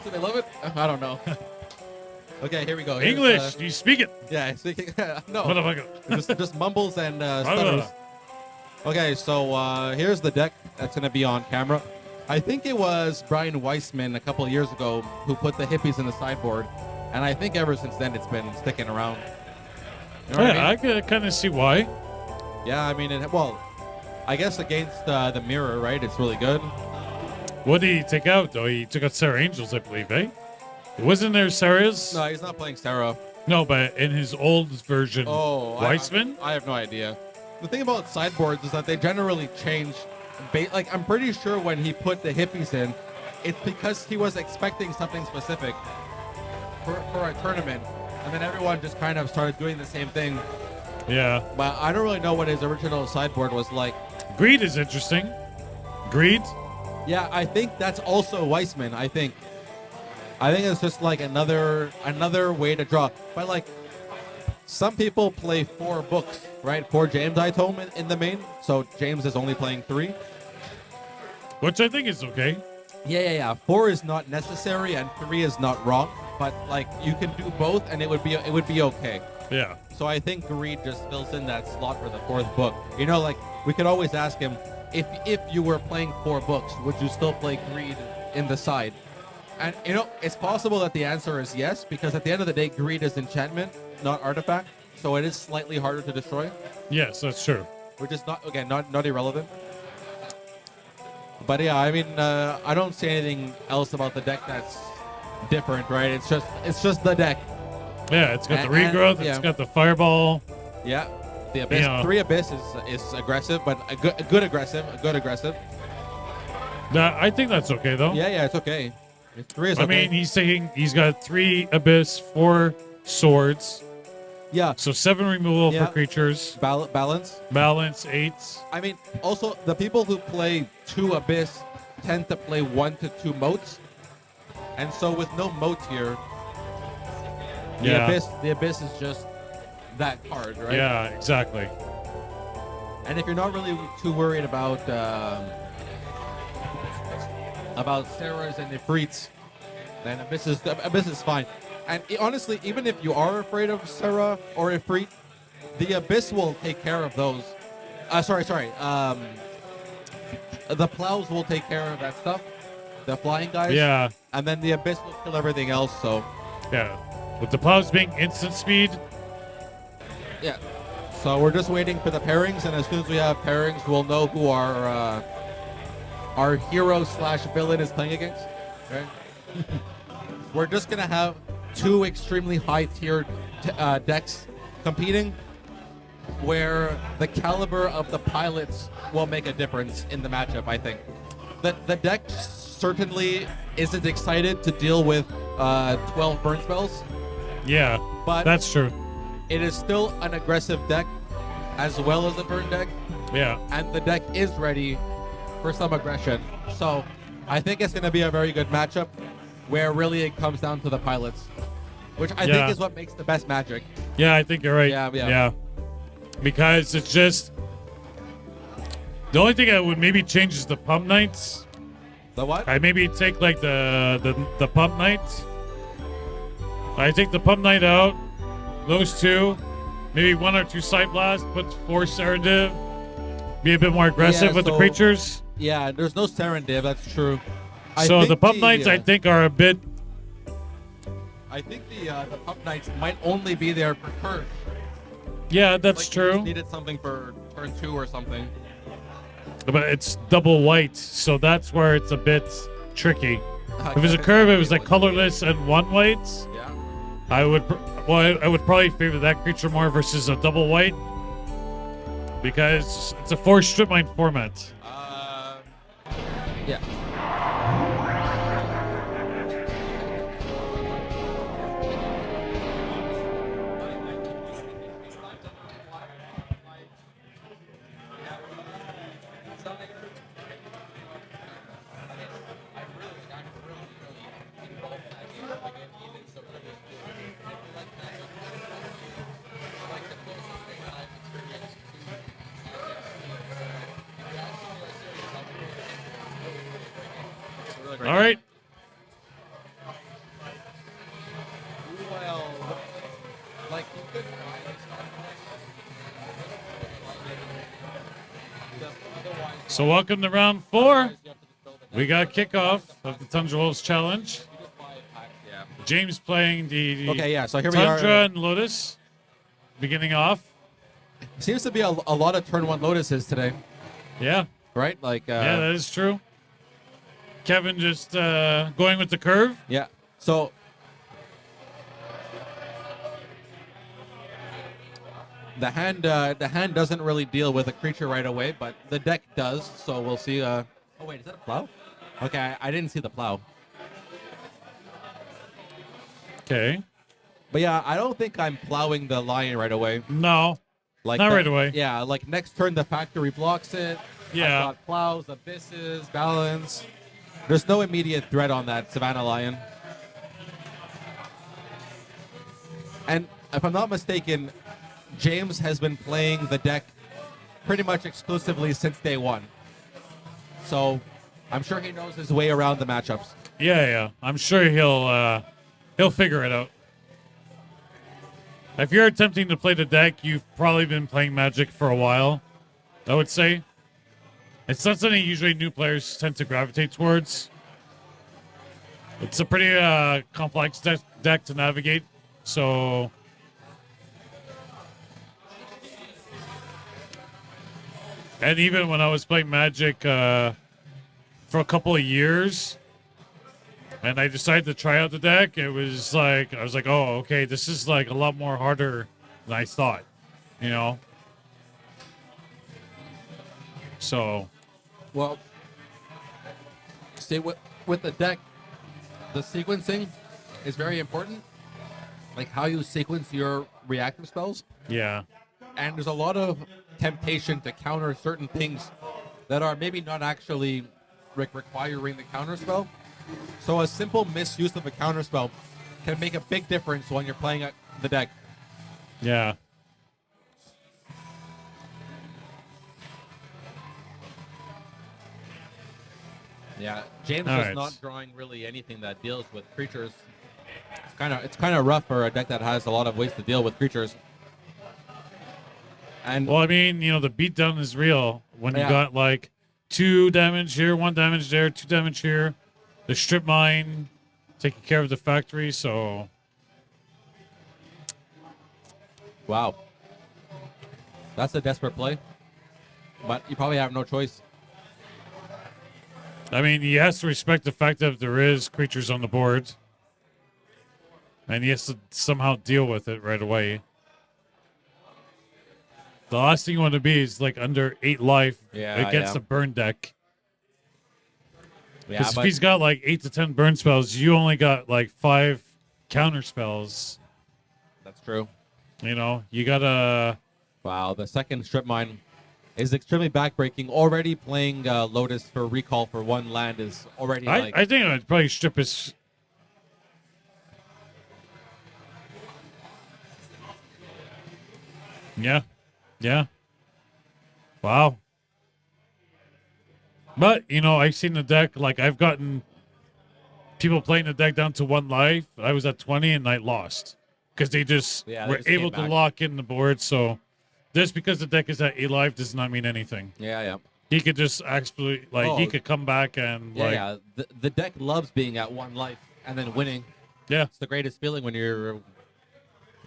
Do they love it? I don't know. Okay, here we go. English, do you speak it? Yeah, speaking. No, Motherfucker. just mumbles and stutters. Okay, so here's the deck that's going to be on camera. I think it was Brian Weissman a couple of years ago who put the hippies in the sideboard, and I think ever since then it's been sticking around. You know what I mean? I can kind of see why. Yeah, I mean, well, I guess against the mirror, right? It's really good. What did he take out, though? He took out Sarah Angels, I believe, eh? Wasn't there Sarah's? No, he's not playing Sarah. No, but in his old version, Weissman? I have no idea. The thing about sideboards is that they generally change. Like, I'm pretty sure when he put the hippies in, it's because he was expecting something specific for a tournament, and then everyone just kind of started doing the same thing. Yeah. But I don't really know what his original sideboard was like. Greed is interesting. Greed? Yeah, I think that's also Weissman. I think it's just like another way to draw. But like, some people play 4 books, right? 4 James I told him in the main, so James is only playing 3, which I think is okay. Yeah. 4 is not necessary and 3 is not wrong, but like you can do both and it would be okay. Yeah. So I think Greed just fills in that slot for the 4th book. You know, like we could always ask him, if you were playing 4 books, would you still play Greed in the side? And, you know, it's possible that the answer is yes, because at the end of the day, Greed is enchantment, not artifact. So it is slightly harder to destroy. Yes, that's true. Which is, not irrelevant. But, yeah, I mean, I don't see anything else about the deck that's different, right? It's just the deck. Yeah, it's got the regrowth, it's got the fireball. Yeah. The Abyss, you know. 3 Abyss is aggressive, but a good aggressive. I think that's okay, though. Yeah, it's okay. 3 is okay. I mean, he's saying he's got 3 Abyss, 4 swords. Yeah. So 7 removal for creatures. Balance. 8. I mean, also, the people who play 2 Abyss tend to play 1 to 2 moats. And so with no moats here, the Abyss is just that card, right? Yeah, exactly. And if you're not really too worried about Sarahs and Ifrits, then Abyss is fine. And honestly, even if you are afraid of Sarah or Ifrit, the Abyss will take care of those. The plows will take care of that stuff, the flying guys. Yeah. And then the Abyss will kill everything else. So. Yeah. With the plows being instant speed. Yeah. So we're just waiting for the pairings, and as soon as we have pairings, we'll know who our hero/villain is playing against. Okay. We're just gonna have 2 extremely high-tiered decks competing, where the caliber of the pilots will make a difference in the matchup. I think the deck certainly isn't excited to deal with 12 burn spells. Yeah, but that's true. It is still an aggressive deck as well as a burn deck. Yeah. And the deck is ready for some aggression. So I think it's going to be a very good matchup where really it comes down to the pilots, which I think is what makes the best Magic. Yeah, I think you're right. Yeah. Because it's just... The only thing I would maybe change is the Pump Knights. The what? I maybe take like the Pump Knights. I take the Pump Knight out. Those 2. Maybe 1 or 2 Side Blast. Put 4 Serendib. Be a bit more aggressive with the creatures. Yeah, there's no Serendib. That's true. So the Pump Knights, I think, are a bit... I think the Pump Knights might only be there for turn. Yeah, that's true. You just needed something for turn 2 or something. But it's double white, so that's where it's a bit tricky. If it was a curve, it was like colorless and 1 white. Yeah. I would probably favor that creature more versus a double white, because it's a 4 strip mine format. Yeah. So welcome to round 4. We got kickoff of the Tundra Wolves challenge. James playing the Okay, yeah. So here Tundra we are. and Lotus, beginning off. Seems to be a lot of turn 1 Lotuses today, Yeah, right? Like, yeah, that is true. Kevin just going with the curve. yeah. So the hand doesn't really deal with a creature right away, but the deck does. So we'll see. Oh wait, is that a plow? Okay, I didn't see the plow. Okay. But yeah, I don't think I'm plowing the lion right away. No, Like not right away. Yeah, like next turn the factory blocks it. Yeah. I've got plows, abysses, balance. There's no immediate threat on that Savannah Lion. And if I'm not mistaken, James has been playing the deck pretty much exclusively since day 1. So I'm sure he knows his way around the matchups. Yeah. I'm sure he'll figure it out. If you're attempting to play the deck, you've probably been playing Magic for a while, I would say. It's not something usually new players tend to gravitate towards. It's a pretty complex deck to navigate, so... And even when I was playing Magic for a couple of years, and I decided to try out the deck, it was like, I was like, oh, okay, this is like a lot more harder than I thought, you know? So... Well, see, with the deck, the sequencing is very important. Like how you sequence your reactive spells. Yeah. And there's a lot of temptation to counter certain things that are maybe not actually requiring the counter spell. So a simple misuse of a counter spell can make a big difference when you're playing the deck. Yeah. Yeah, James All is right. not drawing really anything that deals with creatures. It's kind of rough for a deck that has a lot of ways to deal with creatures. And Well, I mean, you know, the beatdown is real when you Yeah. got like 2 damage here, 1 damage there, 2 damage here. The strip mine taking care of the factory, so wow, that's a desperate play. But you probably have no choice. I mean, he has to respect the fact that there is creatures on the board. And he has to somehow deal with it right away. The last thing you want to be is like under 8 life against a burn deck. Yeah, Because if but he's got like 8 to 10 burn spells, you only got like 5 counter spells. that's true. You know, you gotta. Wow, the second strip mine is extremely backbreaking. Already playing Lotus for recall for 1 land is already like... I think I'd probably strip his. Yeah. Yeah. Wow. But, you know, I've seen the deck, like, I've gotten people playing the deck down to 1 life. I was at 20 and I lost. Because they just Yeah, they were just came able to back. lock in the board. So, just because the deck is at 8 life does not mean anything. Yeah. He could just absolutely, like, he Oh. could come back and, like, Yeah. The deck loves being at 1 life and then winning. yeah. It's the greatest feeling when you're...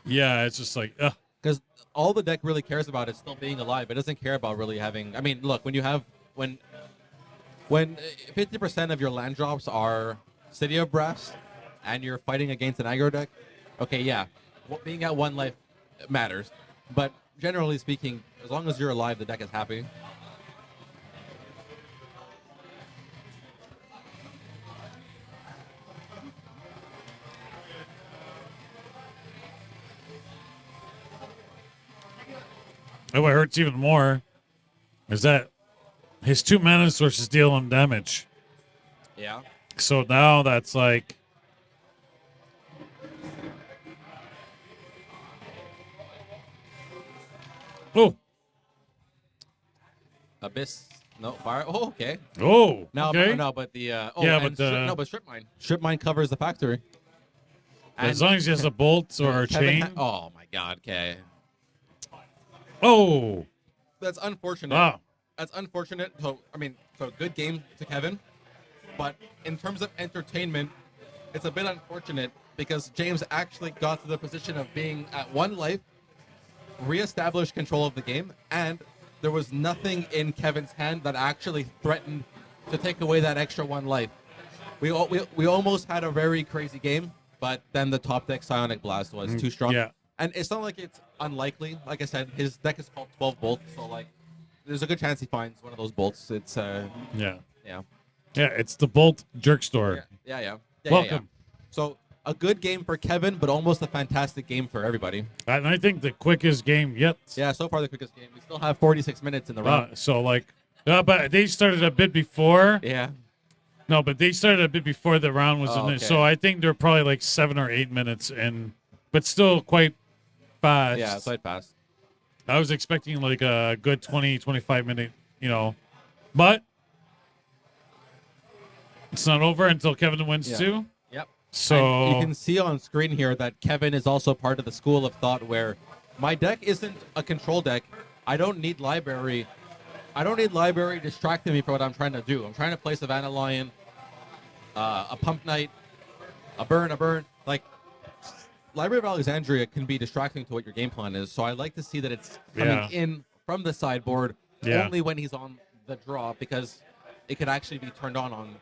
Yeah, it's just like, ugh. Because all the deck really cares about is still being alive. It doesn't care about really having... I mean, look, when you have... When 50% of your land drops are City of Brass and you're fighting against an aggro deck, okay, yeah, being at 1 life matters. But generally speaking, as long as you're alive, the deck is happy. And what hurts even more is that his 2 mana sources deal him damage. Yeah. So now that's like, oh, Abyss. No, fire. Oh, okay. oh, Now, okay. no, but the... Yeah, and but the- but Strip Mine. Strip Mine covers the factory. As long as he has a bolt or a Kevin chain. oh, my God, okay. Oh, That's unfortunate. wow. that's unfortunate. So good game to Kevin, but in terms of entertainment, it's a bit unfortunate because James actually got to the position of being at 1 life, reestablished control of the game, and there was nothing in Kevin's hand that actually threatened to take away that extra 1 life. We almost had a very crazy game, but then the top deck Psionic Blast was too strong. Yeah. And it's not like it's unlikely. Like I said, his deck is called 12 Bolt, so like there's a good chance he finds one of those bolts. It's Yeah. yeah. Yeah, it's the Bolt Jerkstore. Yeah. Welcome. So a good game for Kevin, but almost a fantastic game for everybody. And I think the quickest game yet. Yeah, so far the quickest game. We still have 46 minutes in the round. But they started a bit before. Yeah. No, but they started a bit before the round was in okay. it. So I think they're probably like 7 or 8 minutes in, but still quite fast. Yeah, quite fast. I was expecting like a good 20, 25 minute, but it's not over until Kevin wins too. Yep. So and you can see on screen here that Kevin is also part of the school of thought where my deck isn't a control deck. I don't need library. Distracting me from what I'm trying to do. I'm trying to place a Vanna Lion, a Pump Knight, a burn. Like, Library of Alexandria can be distracting to what your game plan is. So I like to see that it's coming in from the sideboard only when he's on the draw, because it could actually be turned on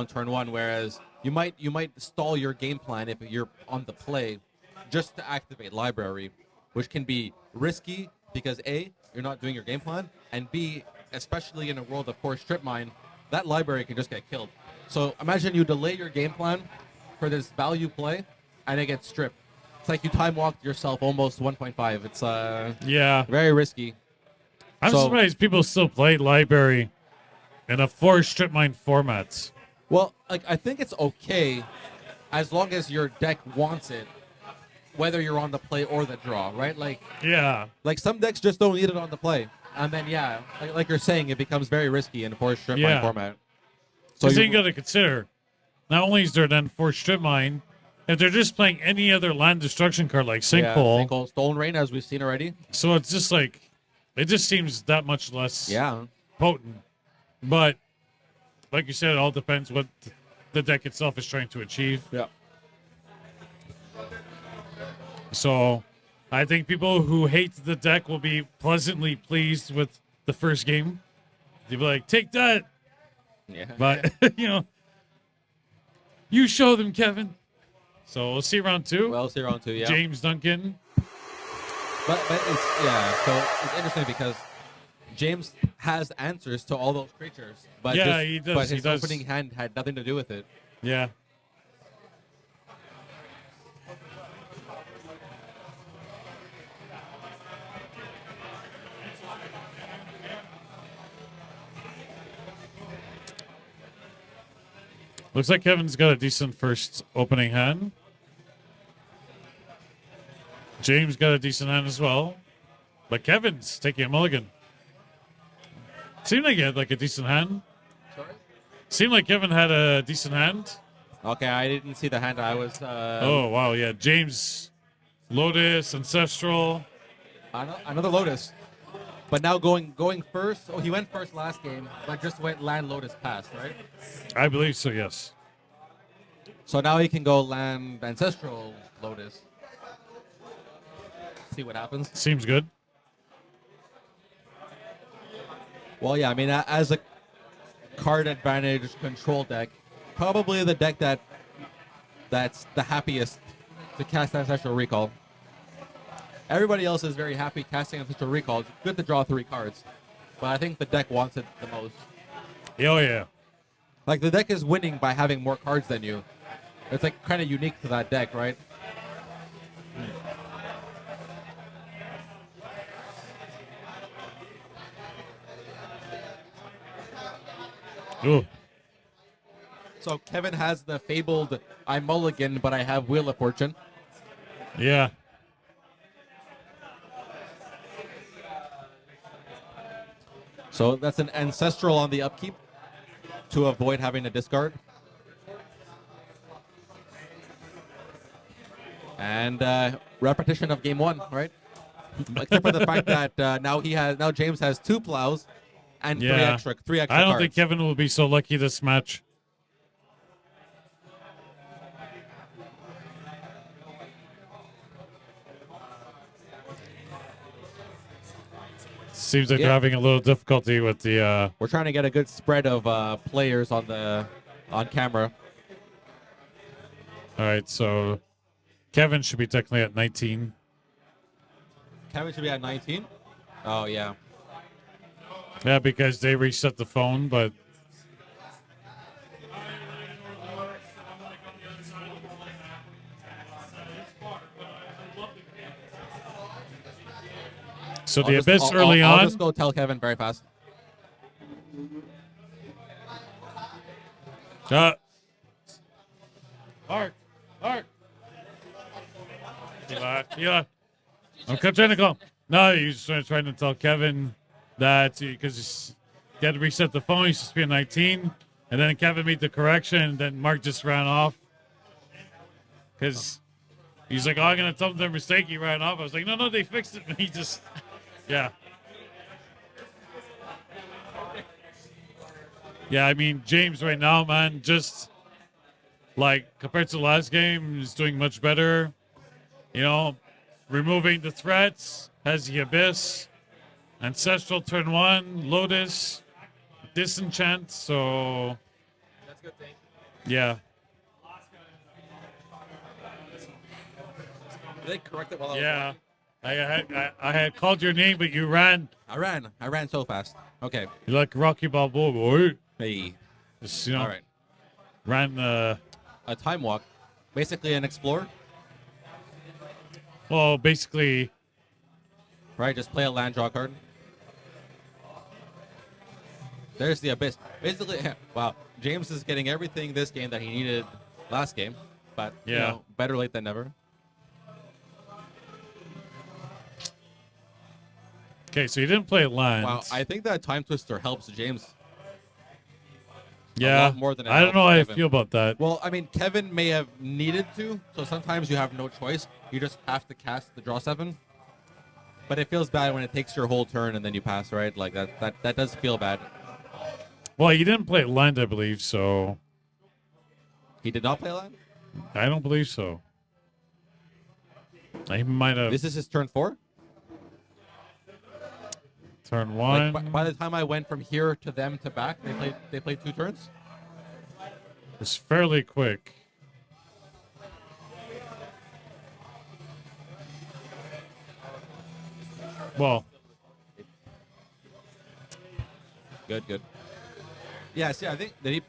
turn 1. Whereas you might stall your game plan if you're on the play just to activate library, which can be risky because A, you're not doing your game plan, and B, especially in a world of forced strip mine, that library can just get killed. So imagine you delay your game plan for this value play, and it gets stripped. It's like you time walked yourself almost 1.5. It's very risky. I'm surprised people still play library in a forced strip mine format. Well, like I think it's okay as long as your deck wants it, whether you're on the play or the draw, right? Like some decks just don't need it on the play. And then, like you're saying, it becomes very risky in a forced strip mine format. So you got to consider, not only is there then forced strip mine, if they're just playing any other land destruction card like Sinkhole, Stolen Rain, as we've seen already. So it's just like, it just seems that much less potent. But like you said, it all depends what the deck itself is trying to achieve. Yeah. So I think people who hate the deck will be pleasantly pleased with the first game. They'll be like, take that. Yeah. But, you show them, Kevin. So we'll see round 2. Well, see round 2, yeah. James Duncan. But so it's interesting because James has answers to all those creatures. But he does. But his opening hand had nothing to do with it. Yeah. Looks like Kevin's got a decent first opening hand. James got a decent hand as well. But Kevin's taking a mulligan. Seemed like he had like a decent hand. Sorry? Seemed like Kevin had a decent hand. Okay, I didn't see the hand. I was... Oh, wow, yeah. James, Lotus, Ancestral. Another Lotus. But now going first. Oh, he went first last game, but just went land Lotus past, right? I believe so, yes. So now he can go land Ancestral Lotus. See what happens. Seems good. Well, yeah, I mean, as a card advantage control deck, probably the deck that's the happiest to cast Ancestral Recall. Everybody else is very happy casting Ancestral Recall. It's good to draw 3 cards, but I think the deck wants it the most. Oh, yeah. Like, the deck is winning by having more cards than you. It's, like, kind of unique to that deck, right? Ooh. So Kevin has the fabled I mulligan, but I have Wheel of Fortune. Yeah. So that's an Ancestral on the upkeep to avoid having to discard. And repetition of game 1, right? Except for the fact that now James has 2 plows and Yeah. three extra I don't cards. think Kevin will be so lucky this match. Seems like they're having a little difficulty with the. We're trying to get a good spread of players on camera. All right, so Kevin should be technically at 19. Kevin should be at 19. Oh yeah. Yeah, because they reset the phone, but. So the Abyss early on. I'll just go tell Kevin very fast. Mark. Yeah. I'm trying to call. No, he's trying to tell Kevin that because he had to reset the phone. He's supposed to be at 19. And then Kevin made the correction, and then Mark just ran off. Because he's like, oh, I'm going to tell them their mistake. He ran off. I was like, no, they fixed it. And he just, yeah. Yeah, I mean, James right now, man, just like compared to the last game, is doing much better. You know, removing the threats, has the Abyss, Ancestral turn 1, Lotus, Disenchant, so. That's a good thing. Yeah. Did they correct it while I was Yeah. walking? I had called your name, but you ran. I ran so fast. Okay. You're like Rocky Balboa, boy. Hey. Just, you know, All right. ran A time walk. Basically an explorer. well, basically, Right, just play a land draw card. There's the Abyss. Basically, wow, James is getting everything this game that he needed last game, but you know, better late than never. okay, so you didn't play land. Wow, I think that Time Twister helps James. yeah, lot more than it I don't know how I helps Kevin. feel about that. Well, I mean, Kevin may have needed to, so sometimes you have no choice. You just have to cast the draw 7. But it feels bad when it takes your whole turn and then you pass, right? Like that does feel bad. Well, you didn't play land, I believe, so He did not play land? I don't believe so. He might have This is his turn 4? turn 1. Like, by the time I went from here to them to back, they played 2 turns? It's fairly quick. Well, Good. Yeah, see, I think that he...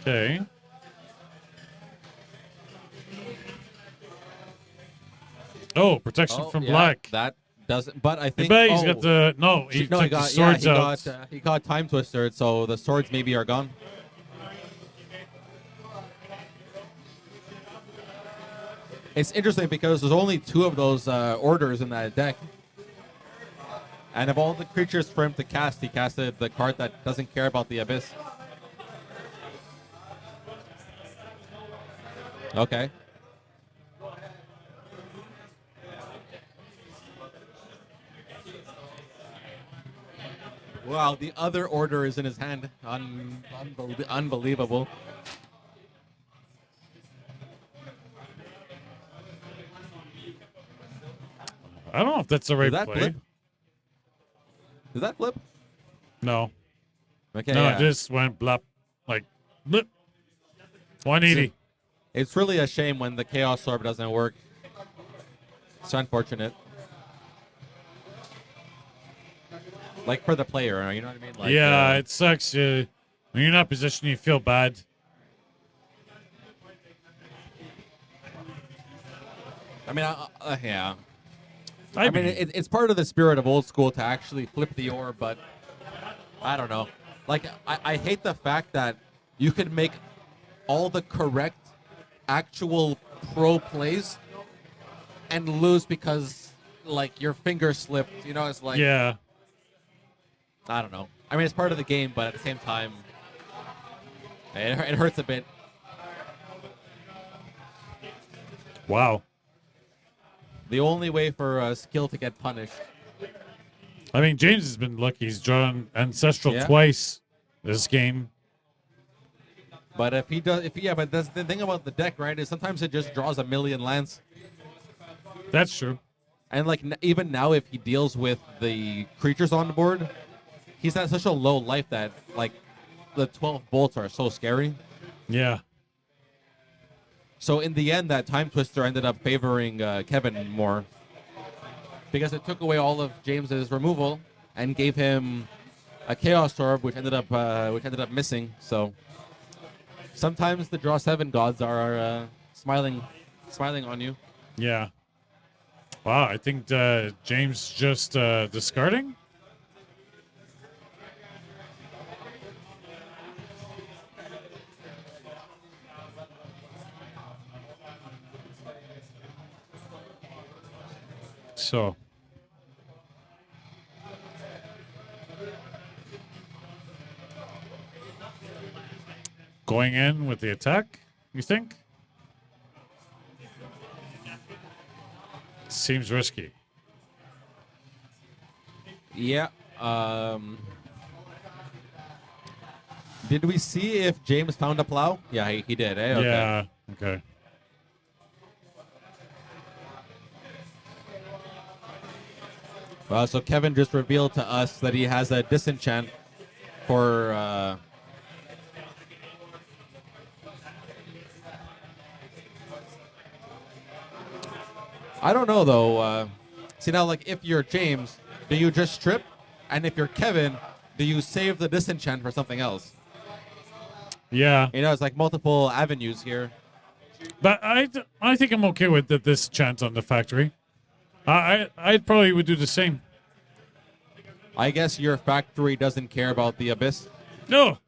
okay. Oh, protection from yeah, black. That doesn't... But I I think... bet he's got the... No, he took the swords out. He got Time Twistered, so the swords maybe are gone. It's interesting because there's only 2 of those orders in that deck. And of all the creatures for him to cast, he casted the card that doesn't care about the Abyss. Okay. Wow, the other order is in his hand. Unbelievable. I don't know if that's the right Did that play. flip? Did that flip? No. Okay. No, yeah. it just went blop. Like, blip. 180. It's really a shame when the Chaos Orb doesn't work. It's unfortunate. Like for the player, you know what I mean? Like, yeah, it sucks. When you're not positioned, you feel bad. I mean, yeah. I I mean, it's part of the spirit of old school to actually flip the orb, but I don't know. Like, I hate the fact that you can make all the correct actual pro plays and lose because, like, your finger slipped. You know, it's like... yeah. I don't know. I mean, it's part of the game, but at the same time, It hurts a bit. Wow. The only way for skill to get punished. I mean, James has been lucky. He's drawn Ancestral Yeah. twice this game. But if he does, but that's the thing about the deck, right? Is sometimes it just draws a million lands, That's true. and like even now, if he deals with the creatures on the board, he's at such a low life that like the 12 bolts are so scary. Yeah. So in the end, that Time Twister ended up favoring Kevin more because it took away all of James's removal and gave him a Chaos Orb, which ended up missing. So sometimes the draw 7 gods are smiling on you. Yeah. Wow, I think James just discarding? So. Going in with the attack, you think? Seems risky. Yeah. Did we see if James found a plow? Yeah, he did. Eh? Okay. Yeah, okay. Well, so Kevin just revealed to us that he has a disenchant for. I don't know though. See now, like if you're James, do you just strip? And if you're Kevin, do you save the disenchant for something else? Yeah. You know, it's like multiple avenues here. But I think I'm okay with this chant on the factory. I probably would do the same. I guess your factory doesn't care about the abyss. No.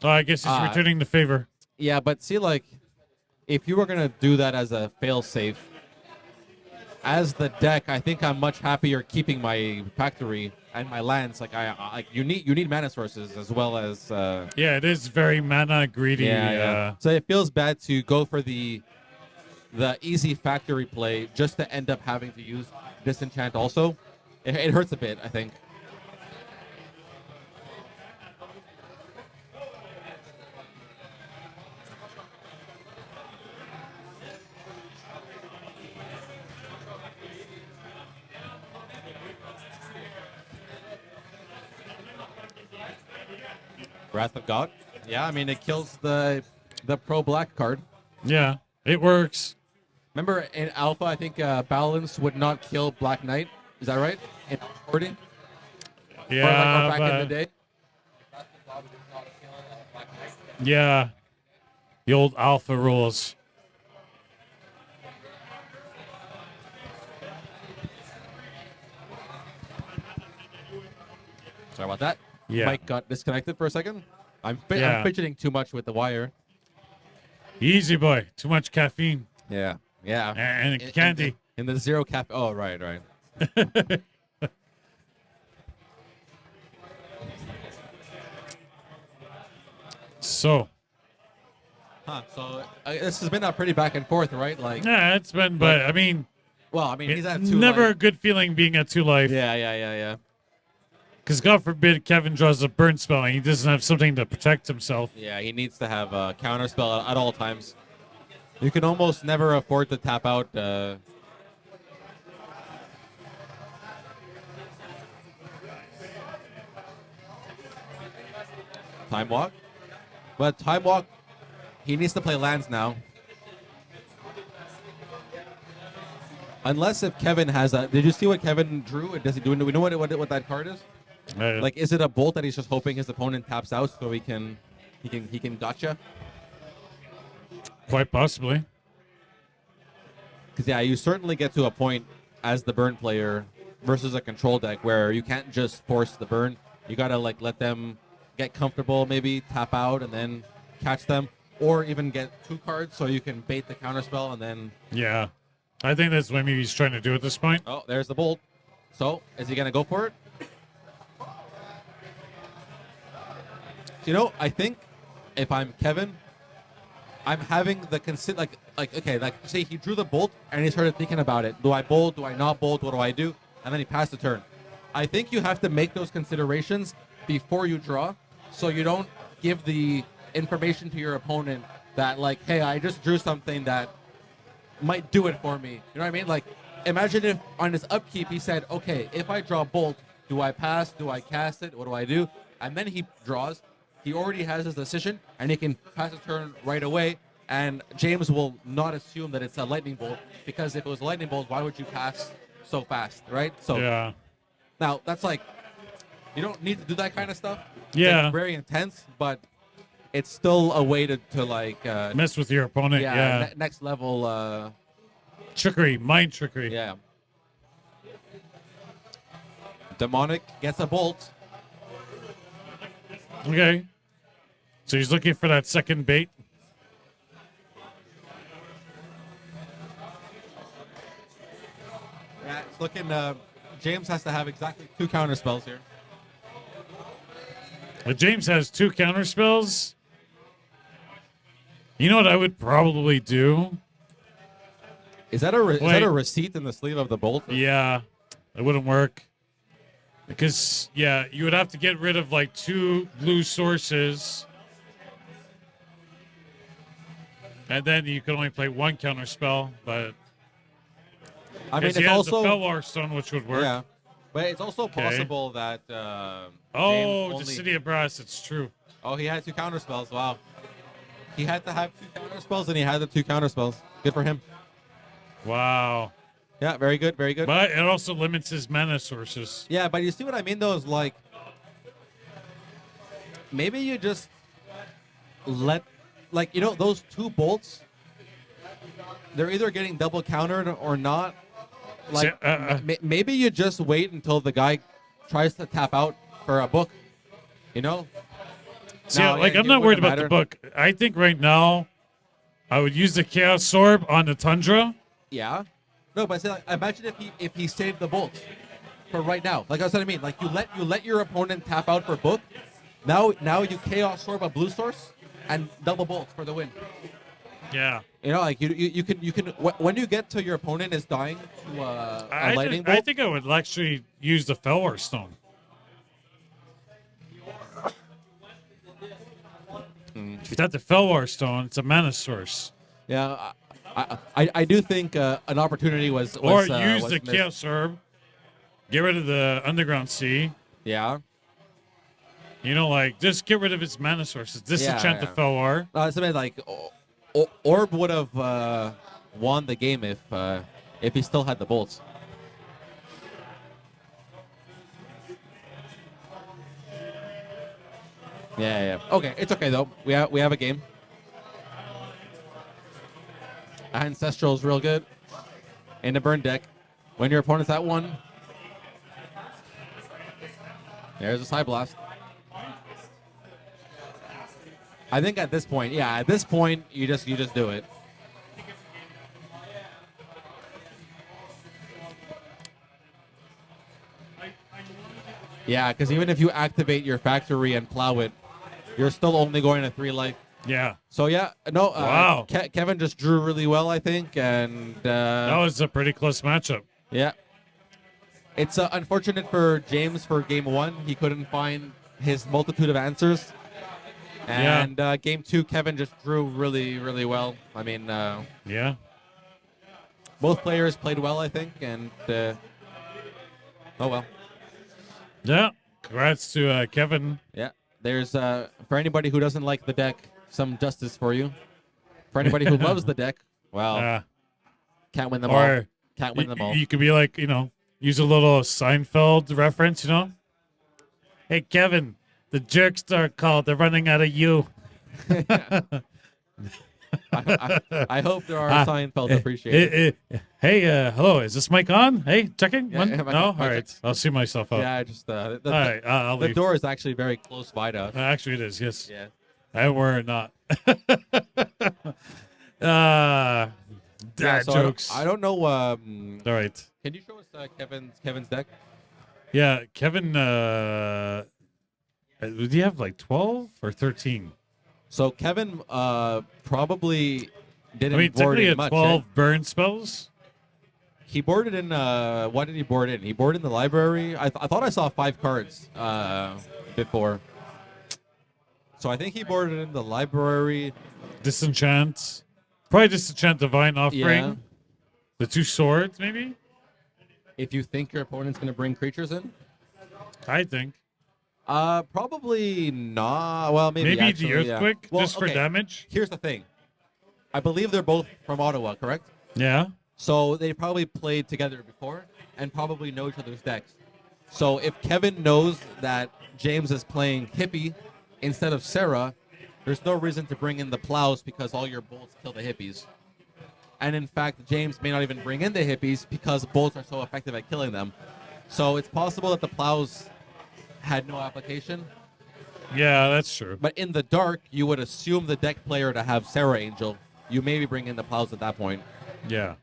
Oh, I guess he's returning the favor. Yeah, but see, like, if you were gonna do that as a fail-safe, as the deck, I think I'm much happier keeping my factory and my lands. Like, you need mana sources as well as. Yeah, it is very mana greedy. Yeah. So it feels bad to go for the easy factory play just to end up having to use disenchant. Also, it hurts a bit, I think. Wrath of God. Yeah, I mean it kills the pro black card. Yeah, it works. Remember in Alpha, I think Balance would not kill Black Knight. Is that right? In 40? Yeah, or back in the day. Yeah, the old Alpha rules. Sorry about that. Yeah. Mike got disconnected for a second. I'm Yeah. fidgeting too much with the wire. Easy boy, too much caffeine Yeah. Yeah. and candy. In the zero cap. Oh, right. So. So this has been a pretty back and forth, right? Like. Yeah, it's been, but I mean. Well, I mean, he's at it's 2 never life. a good feeling being at 2 life. Yeah. Because God forbid Kevin draws a burn spell and he doesn't have something to protect himself. Yeah, he needs to have a counter spell at all times. You can almost never afford to tap out. Time Walk. But Time Walk, he needs to play lands now. Unless if Kevin has a. Did you see what Kevin drew? Do we know what that card is? Like, is it a bolt that he's just hoping his opponent taps out so he can gotcha? Quite possibly. Because yeah, you certainly get to a point as the burn player versus a control deck where you can't just force the burn. You gotta like let them get comfortable, maybe tap out and then catch them, or even get 2 cards so you can bait the counterspell and then. Yeah, I think that's what maybe he's trying to do at this point. Oh, there's the bolt. So is he gonna go for it? You know, I think if I'm Kevin, I'm having the okay, like say he drew the bolt and he started thinking about it. Do I bolt? Do I not bolt? What do I do? And then he passed the turn. I think you have to make those considerations before you draw, so you don't give the information to your opponent that like, hey, I just drew something that might do it for me. You know what I mean? Like, imagine if on his upkeep he said, okay, if I draw bolt, do I pass? Do I cast it? What do I do? And then he draws. He already has his decision, and he can pass a turn right away. And James will not assume that it's a lightning bolt, because if it was a lightning bolt, why would you pass so fast, right? So Yeah. now that's like, you don't need to do that kind of stuff. Yeah. It's very intense, but it's still a way to like Mess with your opponent. Yeah. next level. Trickery, mind trickery. Yeah. Demonic gets a bolt. Okay. So he's looking for that second bait. Yeah, it's looking. James has to have exactly 2 counter spells here. But James has 2 counter spells. You know what I would probably do? Is that a receipt in the sleeve of the bolt? Yeah, it wouldn't work. Because, yeah, you would have to get rid of like 2 blue sources. And then you could only play 1 counter spell. But I mean, he it's has also the Felwar Stone, which would work. Yeah, but it's also possible that. The City of Brass. It's true. Oh, he had 2 counter spells. Wow. He had to have 2 counter spells, and he had the 2 counter spells. Good for him. Wow. Yeah, very good, very good. But it also limits his mana sources. Yeah, but you see what I mean, though, is like, maybe you just let, like, you know, those 2 bolts, they're either getting double countered or not. Like, maybe you just wait until the guy tries to tap out for a book, you know? See, now, like, I'm not worried about the book. I think right now I would use the Chaos Orb on the Tundra. Yeah. No, but I say, like, imagine if he saved the bolt for right now. Like, that's what I mean. Like, you let your opponent tap out for book. Now you Chaos Orb a blue source and double bolt for the win. Yeah. You know, like you can when you get to your opponent is dying to a lightning bolt. I think I would actually use the Felwar Stone. If you got the Felwar Stone, it's a mana source. Yeah, I do think an opportunity was use was the missed. Chaos Orb. Get rid of the Underground Sea. Yeah. You know, like, just get rid of its mana sources. Disenchant the yeah. Felwar. Something like Orb would have won the game if he still had the bolts. Yeah. Okay, it's okay though. We have a game. Ancestral is real good. In the burn deck, when your opponent's at 1, there's a side blast. I think at this point, you just do it. Yeah, because even if you activate your factory and plow it, you're still only going to 3 life. Yeah. So yeah, no. Wow. Kevin just drew really well, I think, and that was a pretty close matchup. Yeah. It's unfortunate for James for game 1. He couldn't find his multitude of answers. And game 2, Kevin just drew really, really well. I mean, yeah. Both players played well, I think, and oh well. Yeah. Congrats to Kevin. Yeah. There's for anybody who doesn't like the deck, some justice for you. For anybody who loves the deck, well, can't win them all. Can't win them all. You could be like, use a little Seinfeld reference, Hey, Kevin, the Jerkstore called. They're running out of you. I hope there are Seinfeld appreciators. Hey, hello. Is this mic on? Hey, checking? Yeah, no? All right. I'll see myself out. Yeah, I just all right, I'll the leave. door is actually very close by to us. Actually, it is. Yes. Yeah. I were not. So jokes. I don't know. All right. Can you show us Kevin's deck? Yeah, Kevin. Did he have like 12 or 13? So Kevin probably didn't I mean, board technically in a much. 12 Right? burn spells. He boarded in. What did he board in? He boarded in the library. I thought I saw 5 cards before. So I think he boarded in the library. Disenchant. Probably Disenchant Divine Offering. Yeah. The 2 swords, maybe? If you think your opponent's going to bring creatures in. I think. Probably not. Well, maybe actually, the yeah. Earthquake, Well, just for okay. damage. Here's the thing. I believe they're both from Ottawa, correct? Yeah. So they probably played together before and probably know each other's decks. So if Kevin knows that James is playing Hippie instead of Sarah, there's no reason to bring in the plows because all your bolts kill the hippies. And in fact, James may not even bring in the hippies because bolts are so effective at killing them. So it's possible that the plows had no application. Yeah, that's true. But in the dark, you would assume the deck player to have Sarah Angel. You maybe bring in the plows at that point. Yeah.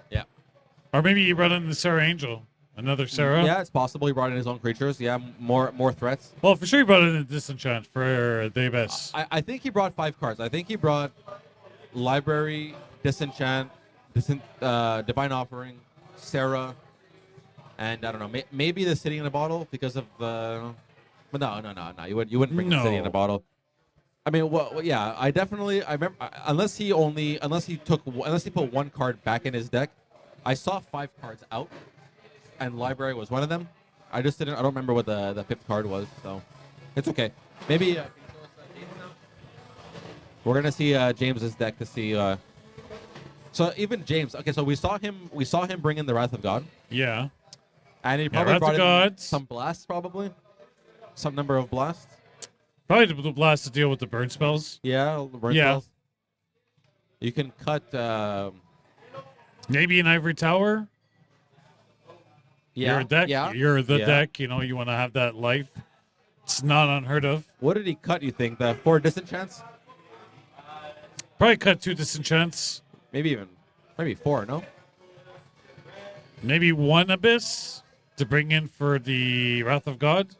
Yeah. Or maybe you brought in the Sarah Angel. Another Sarah. Yeah, it's possible he brought in his own creatures. Yeah, more threats. Well, for sure he brought in a Disenchant for Davis. I think he brought 5 cards. I think he brought Library, Disenchant, Divine Offering, Sarah, and I don't know, maybe the City in a Bottle because of the. But no. You wouldn't bring the City in a Bottle. I mean, well, yeah, I remember unless he put 1 card back in his deck. I saw 5 cards out, and Library was one of them. I don't remember what the 5th card was, so it's okay. Maybe we're gonna see James's deck to see. So even James, okay, so we saw him bring in the Wrath of God. Yeah. And he probably Wrath of brought in Gods. some blasts, probably some number of blasts. Probably the blast to deal with the burn spells. Yeah, burn Yeah. spells. You can cut. Maybe an Ivory Tower. Yeah, You're a deck. yeah, You're the yeah. deck. You know, you want to have that life. It's not unheard of. What did he cut? You think the 4 disenchants? Probably cut 2 Disenchants. Maybe 4. No. Maybe 1 Abyss to bring in for the Wrath of God.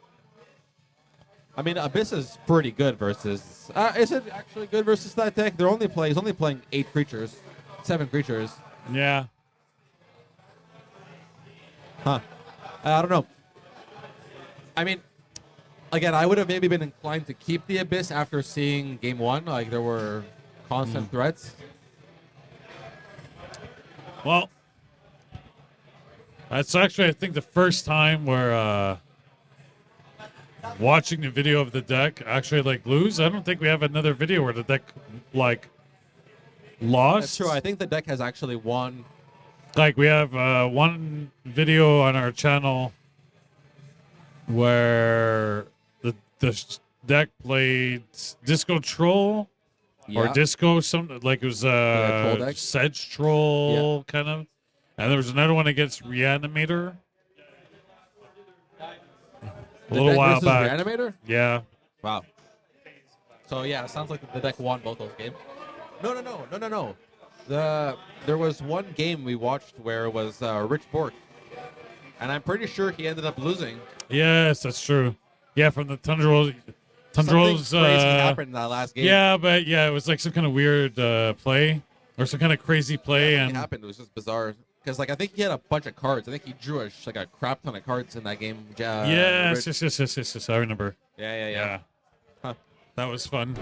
I mean, Abyss is pretty good versus. Is it actually good versus that deck? He's only playing 8 creatures, 7 creatures. Yeah. Huh. I don't know. I mean, again, I would have maybe been inclined to keep the Abyss after seeing game 1. Like, there were constant threats. Well, that's actually, I think, the first time where watching the video of the deck actually, like, lose. I don't think we have another video where the deck, like, lost. That's true. I think the deck has actually won. Like, we have one video on our channel where the deck played Disco Troll or Disco, something like it was Troll deck. Sedge Troll kind of. And there was another one against Reanimator a little while back. Reanimator? Yeah. Wow. So yeah, it sounds like the deck won both those games. No. There was one game we watched where it was Rich Bork, and I'm pretty sure he ended up losing. Yes, that's true. Yeah, from the Tundra Wolves. Something crazy happened in that last game. Yeah, but yeah, it was like some kind of weird play or some kind of crazy play, It and happened. It was just bizarre because like I think he had a bunch of cards. I think he drew a crap ton of cards in that game. yes, Rich. yes. I remember. Yeah. Huh. That was fun.